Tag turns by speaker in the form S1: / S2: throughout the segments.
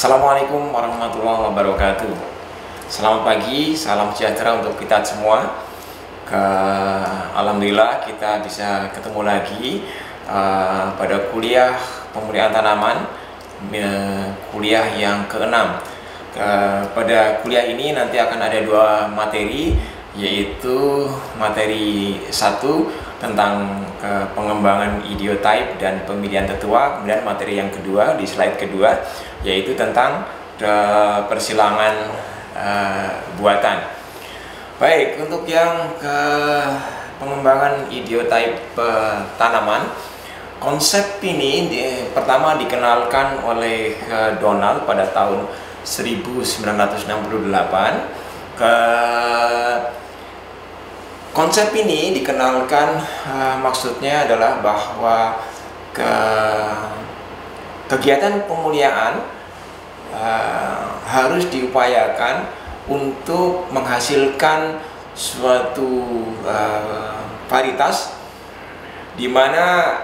S1: Assalamualaikum warahmatullahi wabarakatuh. Selamat pagi, salam sejahtera untuk kita semua. Alhamdulillah kita bisa ketemu lagi pada kuliah pemulihan tanaman, kuliah yang ke-6. Pada kuliah ini nanti akan ada dua materi, yaitu materi 1 tentang pengembangan ideotype dan pemilihan tetua, kemudian materi yang kedua di slide kedua yaitu tentang persilangan buatan. Baik, untuk yang pengembangan ideotype tanaman, konsep ini pertama dikenalkan oleh Donald pada tahun 1968. Konsep ini dikenalkan maksudnya adalah bahwa kegiatan pemuliaan harus diupayakan untuk menghasilkan suatu varietas di mana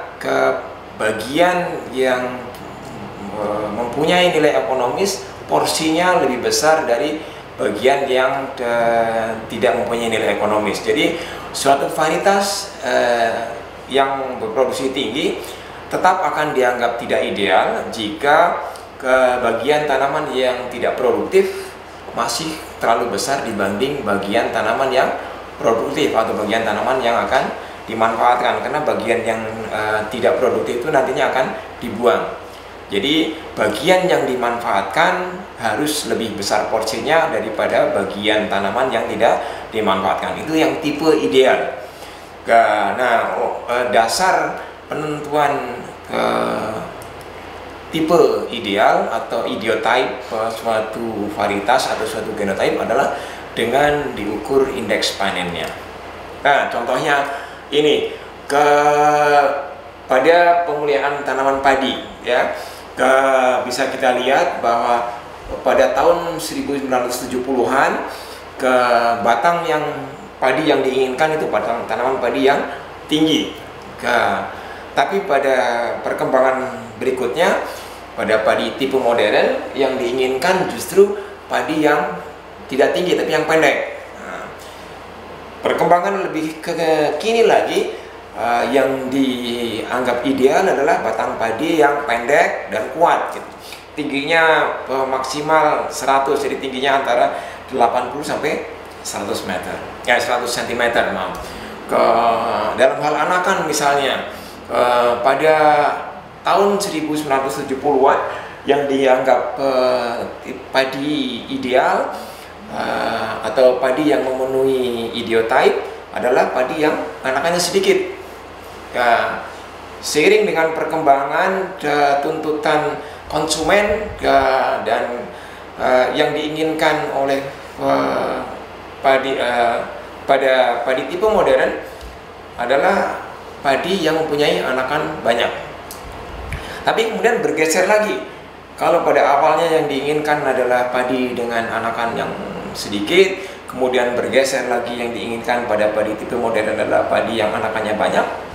S1: bagian yang mempunyai nilai ekonomis porsinya lebih besar dari bagian yang tidak mempunyai nilai ekonomis. Jadi suatu varietas yang berproduksi tinggi tetap akan dianggap tidak ideal jika bagian tanaman yang tidak produktif masih terlalu besar dibanding bagian tanaman yang produktif atau bagian tanaman yang akan dimanfaatkan, karena bagian yang tidak produktif itu nantinya akan dibuang. Jadi bagian yang dimanfaatkan harus lebih besar porsinya daripada bagian tanaman yang tidak dimanfaatkan. Itu yang tipe ideal. Nah, dasar penentuan tipe ideal atau ideotype suatu varietas atau suatu genotype adalah dengan diukur indeks panennya. Nah, contohnya ini pada pemulihan tanaman padi, ya. Bisa kita lihat bahwa pada tahun 1970-an batang yang padi yang diinginkan itu batang tanaman padi yang tinggi. Tapi pada perkembangan berikutnya, pada padi tipe modern yang diinginkan justru padi yang tidak tinggi tapi yang pendek. Perkembangan lebih ke kini lagi, yang dianggap ideal adalah batang padi yang pendek dan kuat gitu. Tingginya maksimal 100, jadi tingginya antara 80 sampai 100 meter. Ya, 100 cm, maaf. Dalam hal anakan misalnya, pada tahun 1970-an yang dianggap padi ideal atau padi yang memenuhi ideotype adalah padi yang anakannya sedikit. Seiring dengan perkembangan tuntutan konsumen dan yang diinginkan oleh pada padi tipe modern adalah padi yang mempunyai anakan banyak. Tapi kemudian bergeser lagi. Kalau pada awalnya yang diinginkan adalah padi dengan anakan yang sedikit, kemudian bergeser lagi yang diinginkan pada padi tipe modern adalah padi yang anakannya banyak.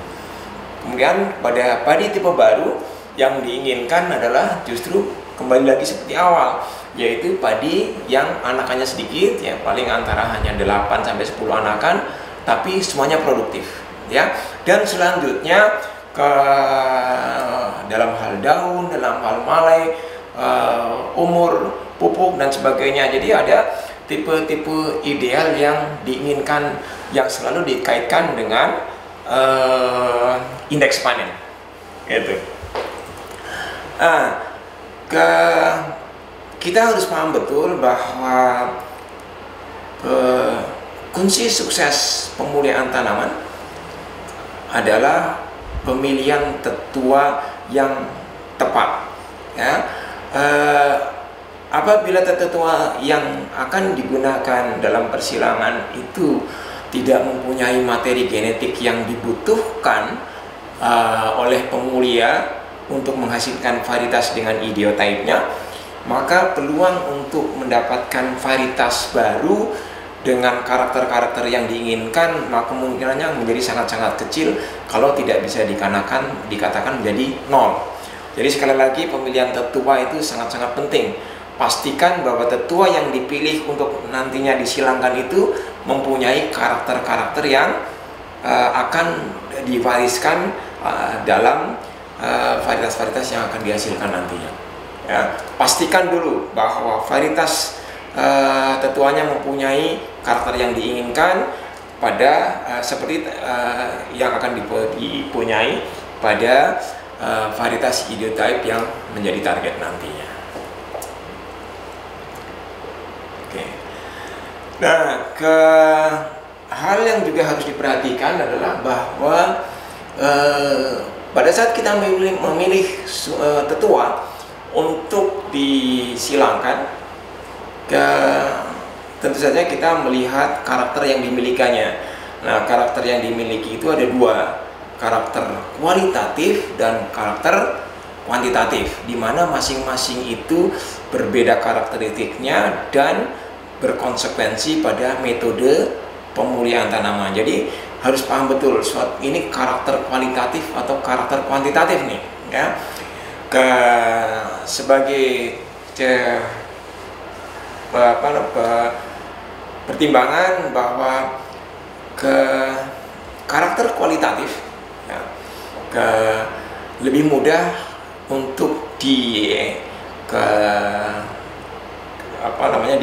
S1: Kemudian pada padi tipe baru yang diinginkan adalah justru kembali lagi seperti awal, yaitu padi yang anakannya sedikit, ya paling antara hanya 8 sampai 10 anakan, tapi semuanya produktif, ya. Dan selanjutnya dalam hal daun, dalam hal malai, umur, pupuk dan sebagainya. Jadi ada tipe-tipe ideal yang diinginkan yang selalu dikaitkan dengan indeks panen, gitu. Kita harus paham betul bahwa kunci sukses pemulihan tanaman adalah pemilihan tetua yang tepat, ya. Apabila tetua yang akan digunakan dalam persilangan itu tidak mempunyai materi genetik yang dibutuhkan oleh pemulia untuk menghasilkan varietas dengan ideotype-nya, maka peluang untuk mendapatkan varietas baru dengan karakter-karakter yang diinginkan, maka kemungkinannya menjadi sangat-sangat kecil kalau tidak bisa dikatakan menjadi nol. Jadi sekali lagi, pemilihan tetua itu sangat-sangat penting. pastikan bahwa tetua yang dipilih untuk nantinya disilangkan itu mempunyai karakter-karakter yang akan diwariskan dalam varietas-varietas yang akan dihasilkan nantinya. Ya, pastikan dulu bahwa varietas tetuanya mempunyai karakter yang diinginkan pada seperti yang akan dipunyai pada varietas ideotype yang menjadi target nantinya. Oke. Nah, hal yang juga harus diperhatikan adalah bahwa pada saat kita memilih tetua untuk disilangkan, tentu saja kita melihat karakter yang dimilikannya. Nah, karakter yang dimiliki itu ada dua, karakter kualitatif dan karakter kuantitatif, di mana masing-masing itu berbeda karakteristiknya dan berkonsekuensi pada metode pemulihan tanaman. Jadi harus paham betul ini karakter kualitatif atau karakter kuantitatif nih, ya. Sebagai pertimbangan bahwa karakter kualitatif, ya, lebih mudah untuk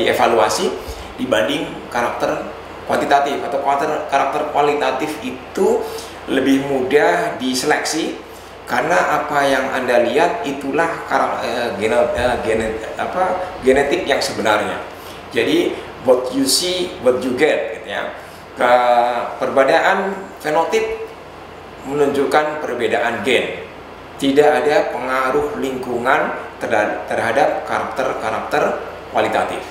S1: dievaluasi dibanding karakter kuantitatif, atau karakter kualitatif itu lebih mudah diseleksi karena apa yang Anda lihat itulah genetik yang sebenarnya. Jadi what you see, what you get, gitu ya. Perbedaan fenotip menunjukkan perbedaan gen. Tidak ada pengaruh lingkungan terhadap karakter-karakter kualitatif.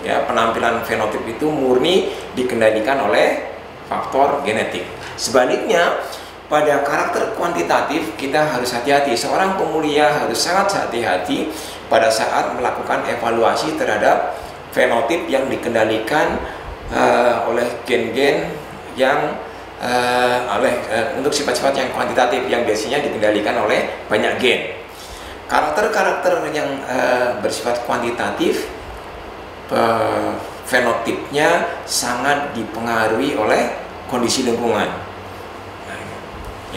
S1: Ya, penampilan fenotip itu murni dikendalikan oleh faktor genetik. Sebaliknya, pada karakter kuantitatif kita harus hati-hati. Seorang pemulia harus sangat hati-hati pada saat melakukan evaluasi terhadap fenotip yang dikendalikan oleh gen-gen yang untuk sifat-sifat yang kuantitatif yang biasanya dikendalikan oleh banyak gen. Karakter-karakter yang bersifat kuantitatif, fenotipnya sangat dipengaruhi oleh kondisi lingkungan. Nah,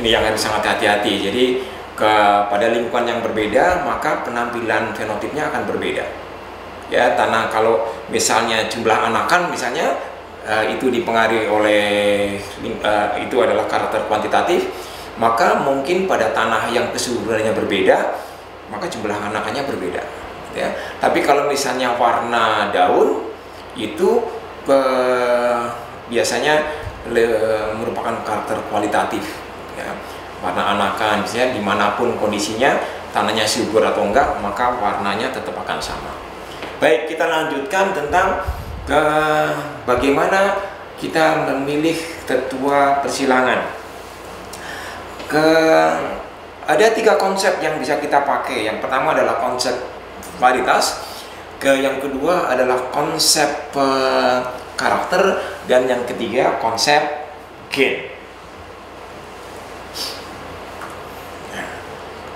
S1: ini yang harus sangat hati-hati. Jadi pada lingkungan yang berbeda, maka penampilan fenotipnya akan berbeda. Ya, tanah kalau misalnya jumlah anakan misalnya itu dipengaruhi oleh itu adalah karakter kuantitatif, maka mungkin pada tanah yang kesuburannya berbeda, maka jumlah anakannya berbeda. Ya. Tapi kalau misalnya warna daun itu biasanya merupakan karakter kualitatif. Ya. Warna anakan, misalnya dimanapun kondisinya, tanahnya subur atau enggak, maka warnanya tetap akan sama. Baik, kita lanjutkan tentang bagaimana kita memilih tetua persilangan. Ada 3 konsep yang bisa kita pakai. Yang pertama adalah konsep varietas, yang kedua adalah konsep karakter, dan yang ketiga konsep gen.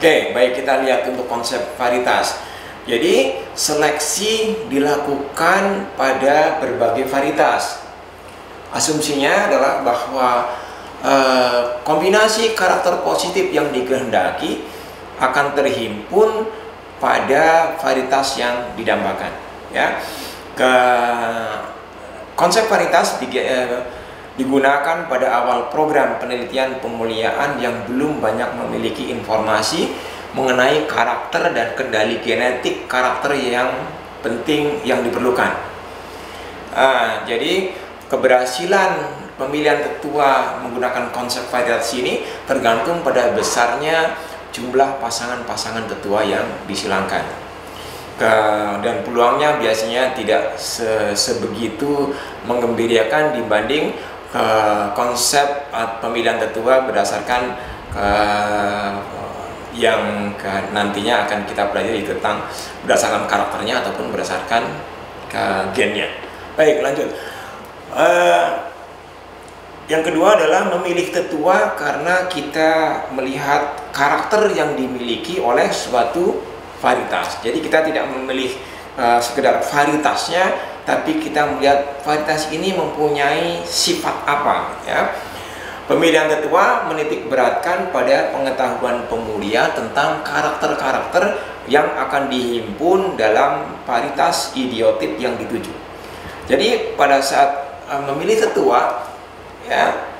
S1: Oke, baik, kita lihat untuk konsep varietas. Jadi seleksi dilakukan pada berbagai varietas. Asumsinya adalah bahwa kombinasi karakter positif yang dikehendaki akan terhimpun pada varietas yang didambakan. Ya, konsep varietas digunakan pada awal program penelitian pemuliaan yang belum banyak memiliki informasi mengenai karakter dan kendali genetik karakter yang penting yang diperlukan. Jadi keberhasilan pemilihan tetua menggunakan konsep varietas ini tergantung pada besarnya jumlah pasangan-pasangan tetua yang disilangkan. Dan peluangnya biasanya tidak sebegitu menggembirakan dibanding konsep pemilihan tetua berdasarkan yang nantinya akan kita pelajari tentang berdasarkan karakternya ataupun berdasarkan gennya. Baik, lanjut. Yang kedua adalah memilih tetua karena kita melihat karakter yang dimiliki oleh suatu varietas. Jadi kita tidak memilih sekedar varietasnya, tapi kita melihat varietas ini mempunyai sifat apa, ya. Pemilihan tetua menitik beratkan pada pengetahuan pemulia tentang karakter-karakter yang akan dihimpun dalam varietas idiotip yang dituju. Jadi pada saat memilih tetua, ya,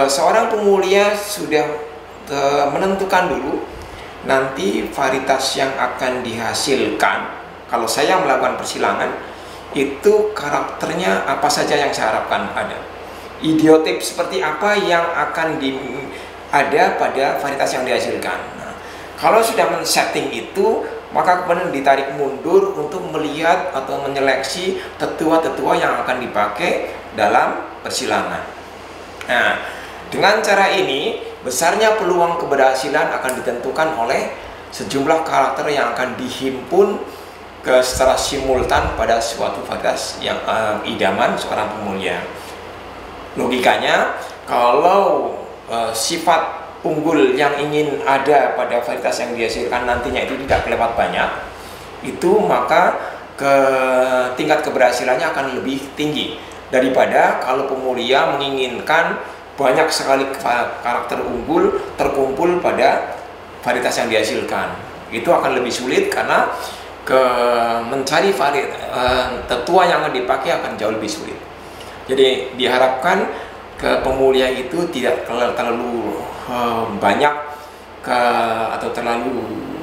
S1: seorang pemulia sudah menentukan dulu nanti varietas yang akan dihasilkan. Kalau saya melakukan persilangan, itu karakternya apa saja yang saya harapkan ada. Idiotip seperti apa yang akan ada pada varietas yang dihasilkan. Nah, kalau sudah men-setting itu, maka kemudian ditarik mundur untuk melihat atau menyeleksi tetua-tetua yang akan dipakai dalam persilangan. Nah, dengan cara ini, besarnya peluang keberhasilan akan ditentukan oleh sejumlah karakter yang akan dihimpun secara simultan pada suatu varietas yang idaman seorang pemulia. Logikanya, kalau sifat unggul yang ingin ada pada varietas yang dihasilkan nantinya itu tidak kelewat banyak, itu maka tingkat keberhasilannya akan lebih tinggi daripada kalau pemulia menginginkan banyak sekali karakter unggul terkumpul pada varietas yang dihasilkan. Itu akan lebih sulit karena mencari tetua yang akan dipakai akan jauh lebih sulit. Jadi diharapkan pemulia itu tidak terlalu banyak atau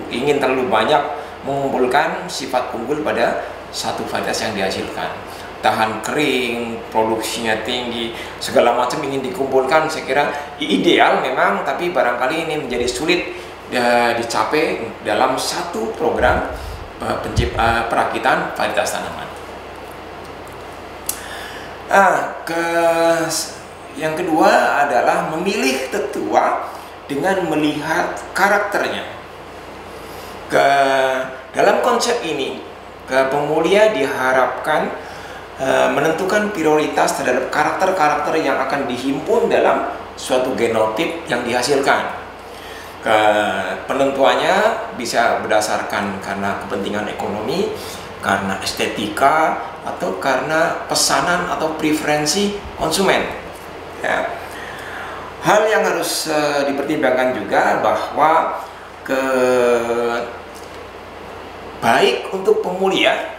S1: ingin terlalu banyak mengumpulkan sifat unggul pada satu varietas yang dihasilkan. Tahan kering, produksinya tinggi, segala macam ingin dikumpulkan, saya kira ideal memang, tapi barangkali ini menjadi sulit dicapai dalam satu program perakitan varietas tanaman. Yang kedua adalah memilih tetua dengan melihat karakternya. Dalam konsep ini, pemulia diharapkan menentukan prioritas terhadap karakter-karakter yang akan dihimpun dalam suatu genotip yang dihasilkan. Penentuannya bisa berdasarkan karena kepentingan ekonomi, karena estetika, atau karena pesanan atau preferensi konsumen, ya. Hal yang harus dipertimbangkan juga bahwa baik untuk pemulia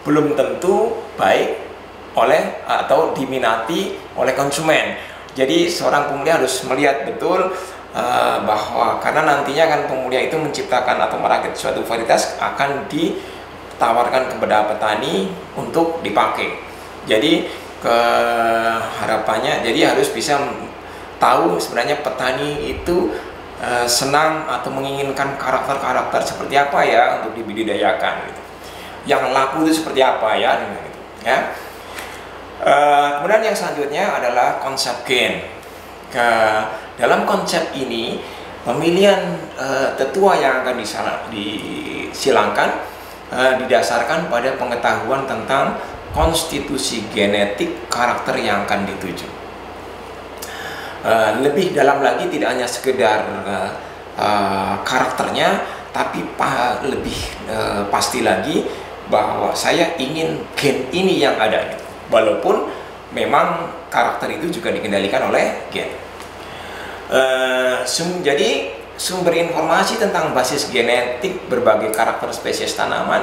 S1: belum tentu baik oleh atau diminati oleh konsumen. Jadi seorang pemulia harus melihat betul bahwa karena nantinya kan pemulia itu menciptakan atau merakit suatu varietas akan ditawarkan kepada petani untuk dipakai. Jadi harapannya jadi harus bisa tahu sebenarnya petani itu senang atau menginginkan karakter-karakter seperti apa ya untuk dibudidayakan gitu. Yang laku itu seperti apa ya, gitu, ya. Kemudian yang selanjutnya adalah konsep gen. Dalam konsep ini, pemilihan tetua yang akan disilangkan didasarkan pada pengetahuan tentang konstitusi genetik karakter yang akan dituju. Lebih dalam lagi, tidak hanya sekedar karakternya, tapi lebih pasti lagi bahwa saya ingin gen ini yang ada, walaupun memang karakter itu juga dikendalikan oleh gen. Jadi sumber informasi tentang basis genetik berbagai karakter spesies tanaman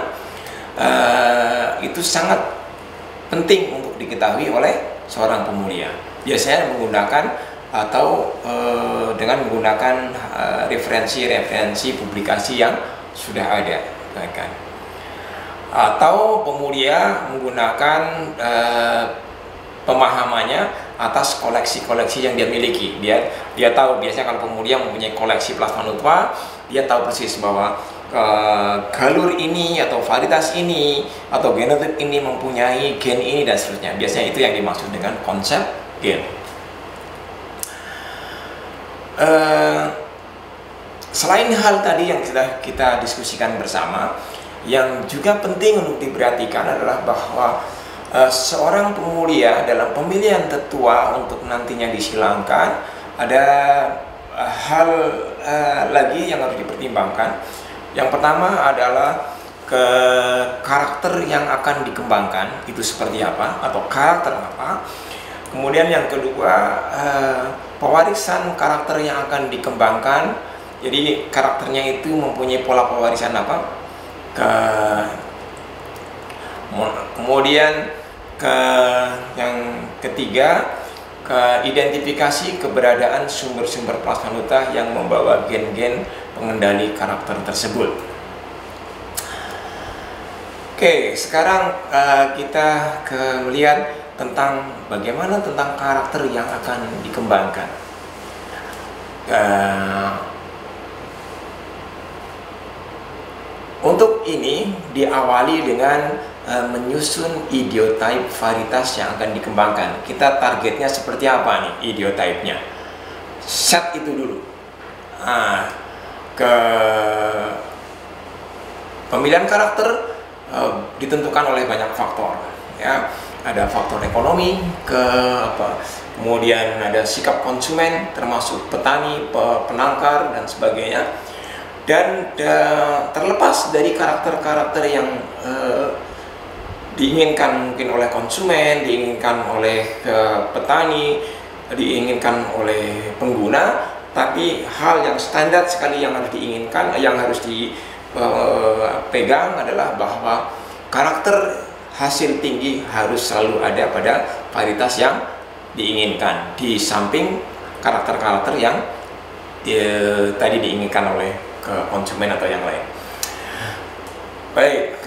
S1: itu sangat penting untuk diketahui oleh seorang pemulia. Biasanya menggunakan atau dengan menggunakan referensi-referensi publikasi yang sudah ada, kan? Atau pemulia menggunakan pemahamannya atas koleksi-koleksi yang dia miliki. Dia tahu biasanya kalau pemulia mempunyai koleksi Plasmanutua, dia tahu persis bahwa galur ini atau varietas ini atau genotip ini mempunyai gen ini dan seterusnya. Biasanya itu yang dimaksud dengan konsep gen. Selain hal tadi yang sudah kita diskusikan bersama, yang juga penting untuk diperhatikan adalah bahwa seorang pemulia dalam pemilihan tetua untuk nantinya disilangkan, ada hal lagi yang harus dipertimbangkan. Yang pertama adalah ke karakter yang akan dikembangkan itu seperti apa atau karakter apa. Kemudian yang kedua, pewarisan karakter yang akan dikembangkan. Jadi karakternya itu mempunyai pola pewarisan apa. Kemudian yang ketiga, identifikasi keberadaan sumber-sumber plasmanuta yang membawa gen-gen pengendali karakter tersebut. Oke, sekarang kita melihat tentang bagaimana tentang karakter yang akan dikembangkan. Untuk ini diawali dengan menyusun ideotype varietas yang akan dikembangkan. Kita targetnya seperti apa nih ideotype-nya? Set itu dulu. Pemilihan karakter ditentukan oleh banyak faktor. Ya, ada faktor ekonomi, kemudian ada sikap konsumen, termasuk petani, penangkar dan sebagainya. Dan terlepas dari karakter-karakter yang diinginkan mungkin oleh konsumen, diinginkan oleh petani, diinginkan oleh pengguna, tapi hal yang standar sekali yang harus diinginkan, yang harus dipegang adalah bahwa karakter hasil tinggi harus selalu ada pada varietas yang diinginkan, di samping karakter-karakter yang tadi diinginkan oleh konsumen atau yang lain. Baik,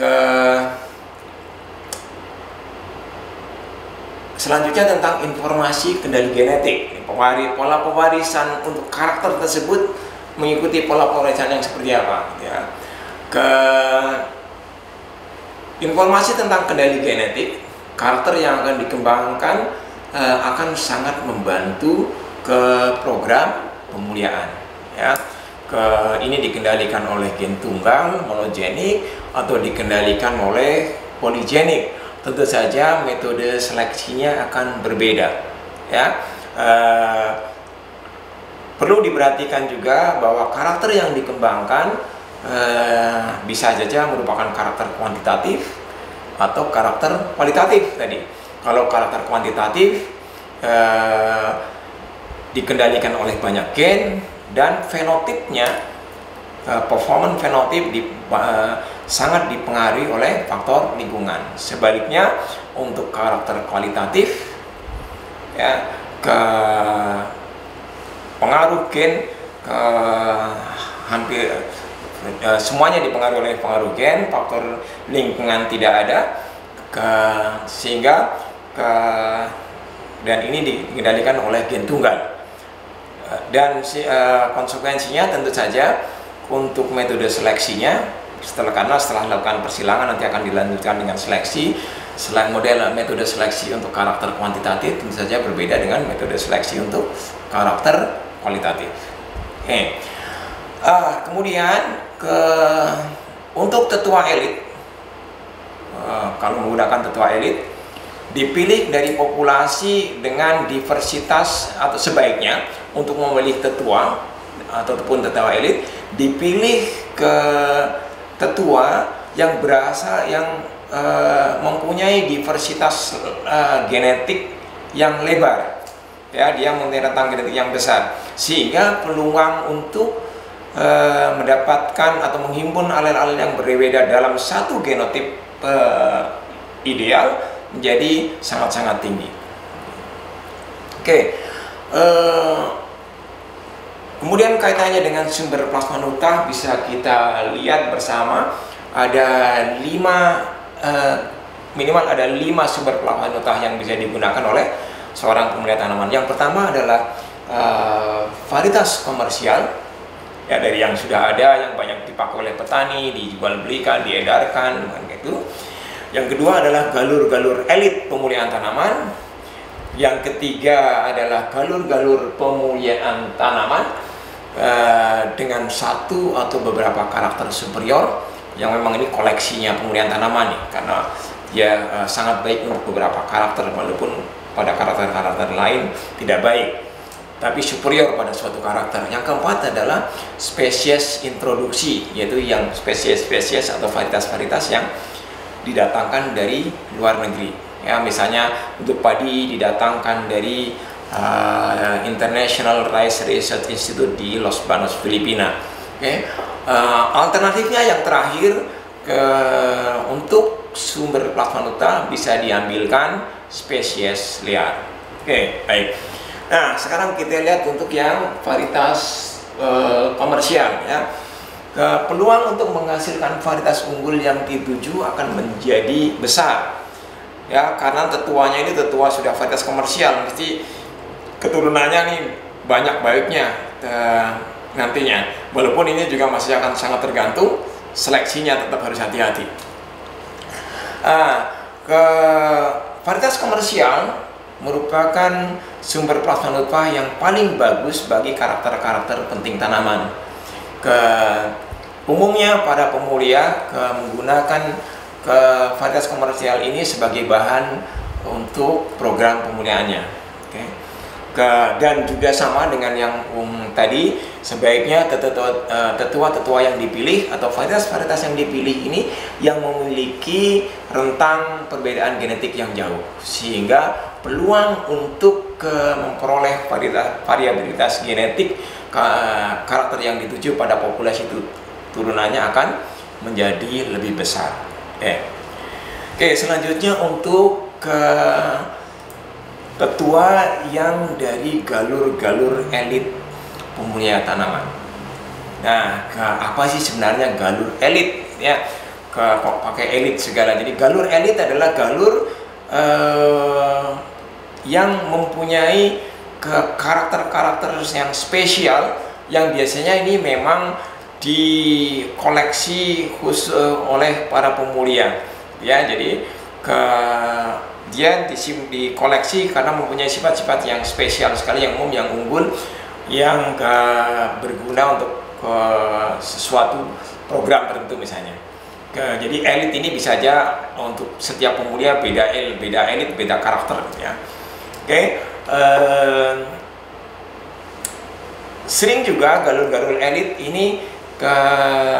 S1: selanjutnya tentang informasi kendali genetik. Pola pewarisan untuk karakter tersebut mengikuti pola pewarisan yang seperti apa? Ya. Informasi tentang kendali genetik karakter yang akan dikembangkan akan sangat membantu ke program pemuliaan. Ya. Ini dikendalikan oleh gen tunggal, monogenik, atau dikendalikan oleh poligenik. Tentu saja metode seleksinya akan berbeda. Ya, perlu diperhatikan juga bahwa karakter yang dikembangkan bisa saja merupakan karakter kuantitatif atau karakter kualitatif tadi. Kalau karakter kuantitatif dikendalikan oleh banyak gen dan fenotipnya, performance fenotip sangat dipengaruhi oleh faktor lingkungan. Sebaliknya untuk karakter kualitatif, ya, pengaruh gen hampir semuanya dipengaruhi oleh pengaruh gen, faktor lingkungan tidak ada, sehingga dan ini dikendalikan oleh gen tunggal. Dan konsekuensinya tentu saja untuk metode seleksinya karena setelah melakukan persilangan nanti akan dilanjutkan dengan seleksi. Selain model metode seleksi untuk karakter kuantitatif tentu saja berbeda dengan metode seleksi untuk karakter kualitatif. Kemudian untuk tetua elit, kalau menggunakan tetua elit dipilih dari populasi dengan diversitas, atau sebaiknya untuk memilih tetua ataupun tetua elit dipilih ke tetua yang mempunyai diversitas genetik yang lebar, ya, dia mempunyai rentang genetik yang besar, sehingga peluang untuk mendapatkan atau menghimpun alel-alel yang berbeda dalam satu genotip ideal menjadi sangat-sangat tinggi. Kemudian kaitannya dengan sumber plasmanuta bisa kita lihat bersama. Ada minimal ada 5 sumber plasmanuta yang bisa digunakan oleh seorang pemulihan tanaman. Yang pertama adalah varietas komersial, ya, dari yang sudah ada yang banyak dipakai oleh petani, dijual belikan, diedarkan, gitu. Yang kedua adalah galur-galur elit pemulihan tanaman. Yang ketiga adalah galur-galur pemulihan tanaman dengan satu atau beberapa karakter superior, yang memang ini koleksinya pemulihan tanaman nih, karena dia sangat baik untuk beberapa karakter walaupun pada karakter-karakter lain tidak baik. tapi superior pada suatu karakter. Yang keempat adalah spesies introduksi, yaitu yang spesies-spesies atau varietas-varietas yang didatangkan dari luar negeri. Ya, misalnya untuk padi didatangkan dari International Rice Research Institute di Los Banos, Filipina. Alternatifnya yang terakhir, untuk sumber plasmanuta bisa diambilkan spesies liar. Baik. Nah, sekarang kita lihat untuk yang varietas komersial, ya. Peluang untuk menghasilkan varietas unggul yang dituju akan menjadi besar, ya, karena tetuanya ini tetua sudah varietas komersial, mesti keturunannya nih banyak baiknya nantinya. Walaupun ini juga masih akan sangat tergantung, seleksinya tetap harus hati-hati. Varietas komersial merupakan sumber plasmanuta yang paling bagus bagi karakter-karakter penting tanaman. Umumnya para pemulia menggunakan varietas komersial ini sebagai bahan untuk program pemuliaannya. Dan juga sama dengan yang tadi, sebaiknya tetua-tetua yang dipilih atau varietas-varietas yang dipilih ini yang memiliki rentang perbedaan genetik yang jauh, sehingga peluang untuk memperoleh variabilitas genetik karakter yang dituju pada populasi turunannya akan menjadi lebih besar. Selanjutnya untuk tetua yang dari galur-galur elit pemulia tanaman. Nah, apa sih sebenarnya galur elit? Ya, kok pakai elit segala? Jadi galur elit adalah galur yang mempunyai karakter-karakter yang spesial, yang biasanya ini memang dikoleksi khusus oleh para pemulia. Ya, jadi dia dikoleksi karena mempunyai sifat-sifat yang spesial sekali, yang umum, yang unggul, yang berguna untuk sesuatu program tertentu misalnya. Jadi elit ini bisa aja untuk setiap pemulia beda elit, beda karakter, ya. Sering juga galur-galur elit ini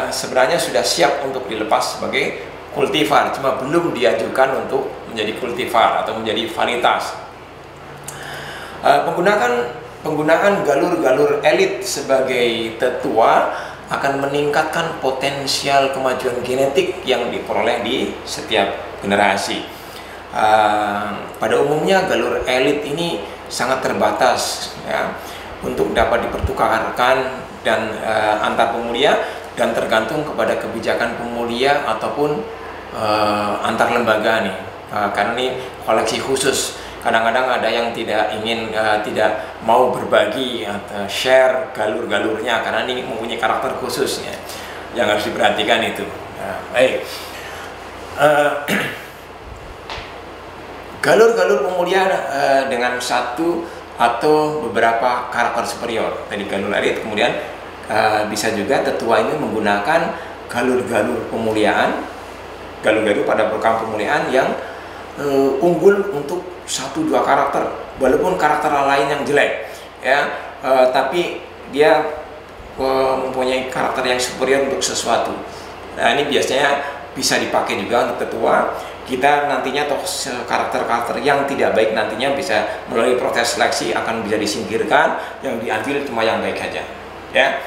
S1: sebenarnya sudah siap untuk dilepas sebagai kultivar, cuma belum diajukan untuk menjadi kultivar atau menjadi varietas. Penggunaan galur-galur elit sebagai tetua akan meningkatkan potensial kemajuan genetik yang diperoleh di setiap generasi. Pada umumnya galur elit ini sangat terbatas, ya, untuk dapat dipertukarkan dan antar pemulia, dan tergantung kepada kebijakan pemulia ataupun antar lembaga nih. Karena ini koleksi khusus, kadang-kadang ada yang tidak mau berbagi atau share galur-galurnya karena ini mempunyai karakter khususnya yang harus diperhatikan itu. Baik, galur-galur pemulia dengan satu atau beberapa karakter superior. Tadi galur elit, kemudian bisa juga tetua ini menggunakan galur-galur pemuliaan, galur-galur pada program pemuliaan yang unggul untuk 1-2 karakter, walaupun karakter lain yang jelek, ya, tapi dia mempunyai karakter yang superior untuk sesuatu. Nah, ini biasanya bisa dipakai juga untuk tetua. Kita nantinya karakter-karakter yang tidak baik nantinya bisa melalui proses seleksi akan bisa disingkirkan, yang diambil cuma yang baik saja, ya.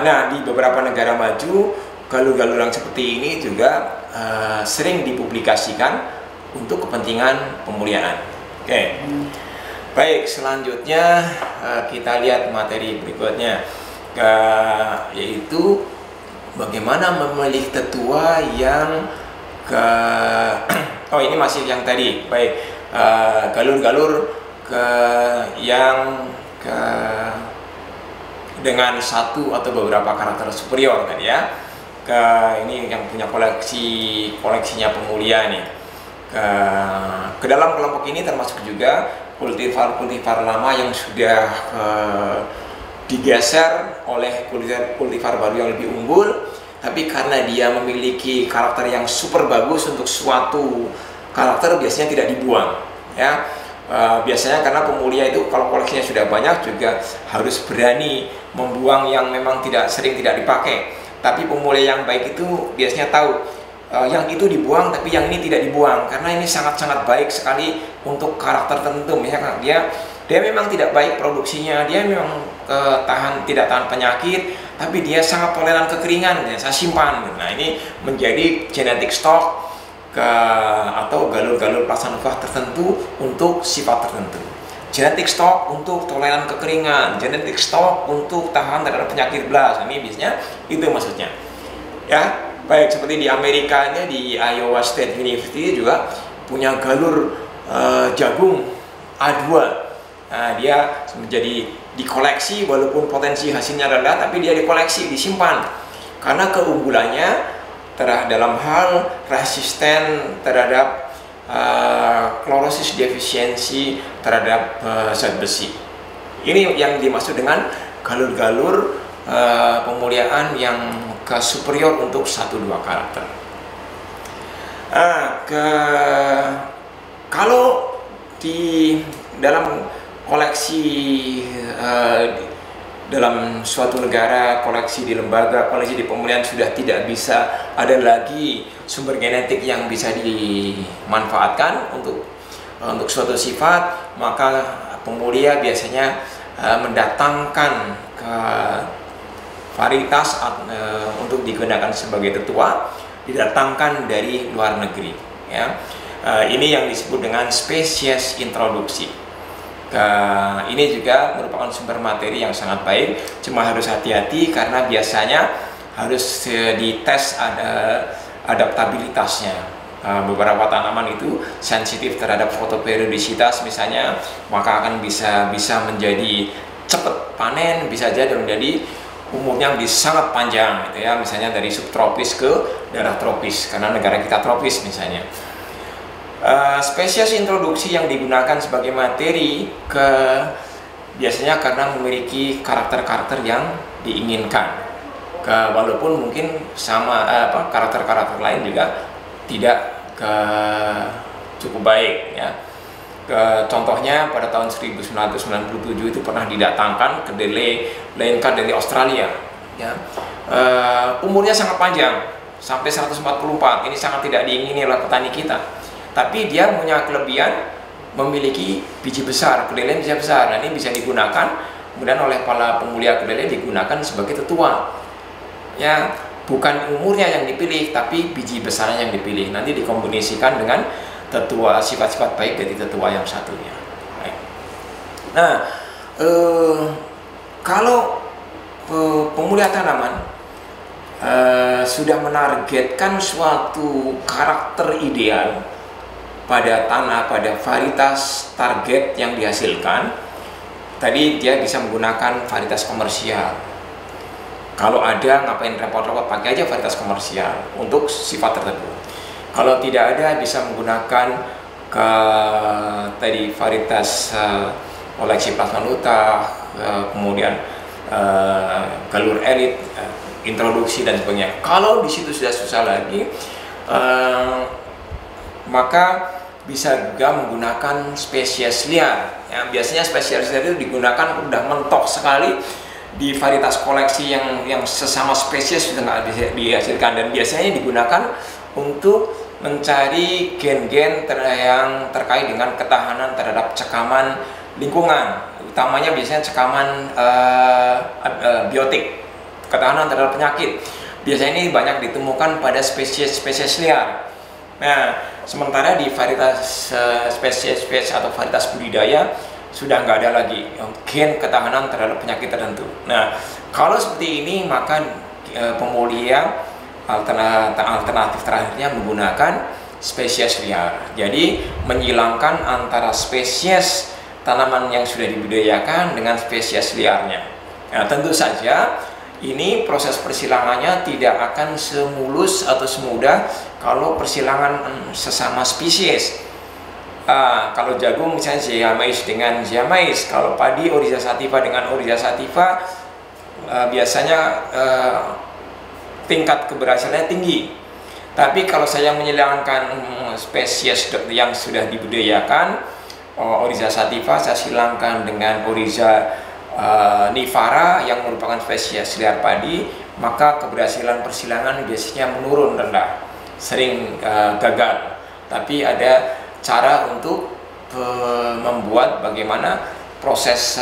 S1: Nah, di beberapa negara maju galur-galur yang seperti ini juga sering dipublikasikan untuk kepentingan pemuliaan. Baik, selanjutnya kita lihat materi berikutnya, yaitu bagaimana memilih tetua yang ini masih yang tadi. Baik, galur-galur yang dengan satu atau beberapa karakter superior kan, ya. Ini yang punya koleksinya pemulia nih. Ke dalam kelompok ini termasuk juga kultivar lama yang sudah digeser oleh kultivar baru yang lebih unggul, tapi karena dia memiliki karakter yang super bagus untuk suatu karakter biasanya tidak dibuang, ya. Biasanya karena pemulia itu kalau koleksinya sudah banyak juga harus berani membuang yang memang sering tidak dipakai. Tapi pemulia yang baik itu biasanya tahu yang itu dibuang tapi yang ini tidak dibuang, karena ini sangat-sangat baik sekali untuk karakter tertentu. Misalnya dia memang tidak baik produksinya, dia memang tidak tahan penyakit, tapi dia sangat toleran kekeringan, ya saya simpan. Nah, ini menjadi genetic stock atau galur-galur plasmanuva tertentu untuk sifat tertentu. Genetic stock untuk toleran kekeringan, genetic stock untuk tahan terhadap penyakit belas. Ini biasanya itu maksudnya. Ya, baik seperti di Amerika ini, di Iowa State University juga punya galur jagung A2. Nah, dia menjadi dikoleksi walaupun potensi hasilnya rendah, tapi dia dikoleksi, disimpan karena keunggulannya dalam hal resisten terhadap klorosis defisiensi terhadap zat besi. Ini yang dimaksud dengan galur-galur pemuliaan yang superior untuk 1-2 karakter. Kalau di dalam koleksi dalam suatu negara, koleksi di lembaga, koleksi di pemulihan sudah tidak bisa ada lagi sumber genetik yang bisa dimanfaatkan untuk suatu sifat, maka pemulia biasanya mendatangkan ke varietas untuk digunakan sebagai tetua, didatangkan dari luar negeri. Ya. Ini yang disebut dengan spesies introduksi. Ini juga merupakan sumber materi yang sangat baik, cuma harus hati-hati karena biasanya harus dites adaptabilitasnya. Beberapa tanaman itu sensitif terhadap fotoperiodisitas misalnya, maka akan bisa menjadi cepat panen, bisa jadi menjadi umurnya bisa sangat panjang gitu ya, misalnya dari subtropis ke daerah tropis karena negara kita tropis misalnya. Spesies introduksi yang digunakan sebagai materi biasanya karena memiliki karakter-karakter yang diinginkan, walaupun mungkin sama karakter-karakter lain juga tidak cukup baik ya. Contohnya pada tahun 1997 itu pernah didatangkan kedelai Lenka dari Australia ya. Umurnya sangat panjang sampai 144. Ini sangat tidak diingini oleh petani kita. Tapi dia punya kelebihan memiliki biji besar, kedelai bisa besar. Nah, ini bisa digunakan kemudian oleh para pemulia kedelai digunakan sebagai tetua. Ya, bukan umurnya yang dipilih, tapi biji besarnya yang dipilih. Nanti dikombinasikan dengan tetua, sifat-sifat baik dari tetua yang satunya. Baik. Nah, kalau pemulia tanaman sudah menargetkan suatu karakter ideal pada tanah, pada varietas target yang dihasilkan, tadi dia bisa menggunakan varietas komersial. Kalau ada, ngapain repot-repot, pakai aja varietas komersial untuk sifat tertentu. Kalau tidak ada, bisa menggunakan tadi varietas koleksi plasmanuta, kemudian galur elit, introduksi dan sebagainya. Kalau di situ sudah susah lagi, maka bisa juga menggunakan spesies liar. Ya, biasanya spesies liar itu digunakan udah mentok sekali di varietas koleksi yang sesama spesies sudah nggak bisa dihasilkan, dan biasanya digunakan untuk mencari gen-gen yang terkait dengan ketahanan terhadap cekaman lingkungan, utamanya biasanya cekaman biotik, ketahanan terhadap penyakit. Biasanya ini banyak ditemukan pada spesies-spesies liar. Nah, sementara di varietas spesies atau varietas budidaya sudah nggak ada lagi gen ketahanan terhadap penyakit tertentu. Nah, kalau seperti ini maka pemulia alternatif terakhirnya menggunakan spesies liar. Jadi menghilangkan antara spesies tanaman yang sudah dibudidayakan dengan spesies liarnya. Nah, tentu saja ini proses persilangannya tidak akan semulus atau semudah kalau persilangan sesama spesies. Kalau jagung misalnya Zeamais dengan Zeamais, kalau padi Oryza sativa dengan Oryza sativa, biasanya tingkat keberhasilannya tinggi. Tapi kalau saya menyilangkan spesies yang sudah dibudidayakan, Oryza sativa saya silangkan dengan Oryza nivara yang merupakan spesies liar padi, maka keberhasilan persilangan biasanya menurun rendah, sering gagal. Tapi ada cara untuk membuat bagaimana proses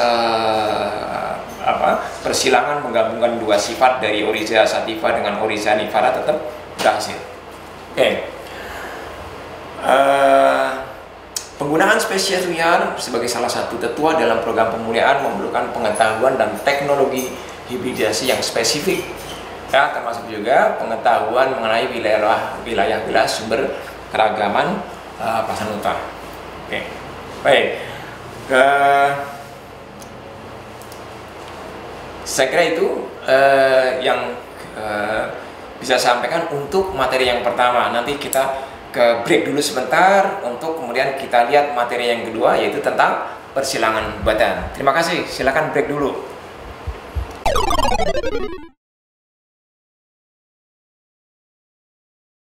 S1: persilangan menggabungkan dua sifat dari Oryza sativa dengan Oryza nivara tetap berhasil. Oke. Penggunaan spesies liar sebagai salah satu tetua dalam program pemulihan memerlukan pengetahuan dan teknologi hibridasi yang spesifik, ya, termasuk juga pengetahuan mengenai wilayah sumber keragaman Pasanuta. Oke, baik. Saya kira itu yang bisa saya sampaikan untuk materi yang pertama. Nanti kita ke break dulu sebentar untuk kemudian kita lihat materi yang kedua, yaitu tentang persilangan badan. Terima kasih, silakan break dulu.